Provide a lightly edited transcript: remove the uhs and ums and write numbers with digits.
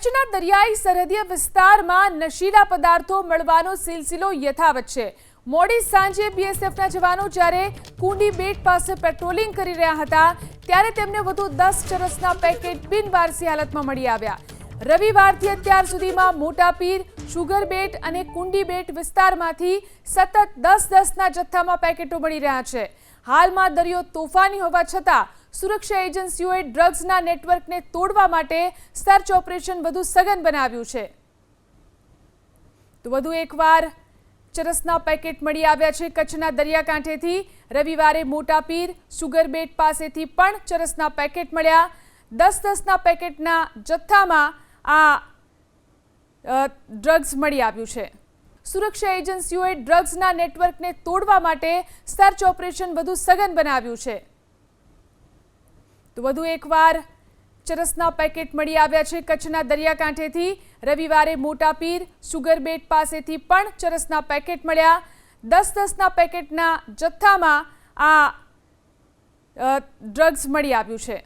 કચ્છના દરિયાઈ સરહદીય વિસ્તારમાં નશીલા પદાર્થો મળવાનો સિલસિલો યથાવત છે। મોડી સાંજે બીએસએફના જવાનો જ્યારે કુંડી બેટ પાસે પેટ્રોલિંગ કરી રહ્યા હતા ત્યારે તેમને વધુ 10 ચરસના પેકેટ બિનવારસી હાલતમાં મળી આવ્યા। રવિવારથી અત્યાર સુધીમાં મોટા પીર, સુગર બેટ અને કુંડી બેટ વિસ્તારમાંથી સતત 10-10ના જથ્થામાં પેકેટો મળી રહ્યા છે। હાલમાં દરિયો તોફાની હોવા છતાં સુરક્ષા એજન્સીઓએ ડ્રગ્સના નેટવર્કને તોડવા માટે સર્ચ ઓપરેશન વધુ સઘન બનાવ્યું છે। તો વધુ એકવાર ચરસના પેકેટ મળી આવ્યા છે કચ્છના દરિયાકાંઠેથી। રવિવારે મોટા પીર, સુગર બેટ પાસેથી પણ ચરસના પેકેટ મળ્યા। 10-10ના પેકેટના જથ્થામાં આ ડ્રગ્સ મળી આવ્યું છે। સુરક્ષા એજન્સીઓએ ડ્રગ્સના નેટવર્કને તોડવા માટે સર્ચ ઓપરેશન વધુ સઘન બનાવ્યું છે। તો વધુ એકવાર ચરસના પેકેટ મળી આવ્યા છે કચ્છના દરિયાકાંઠેથી। રવિવારે મોટા પીર, સુગર બેટ પાસેથી પણ ચરસના પેકેટ મળ્યા। 10-10ના પેકેટના જથ્થામાં આ ડ્રગ્સ મળી આવ્યું છે।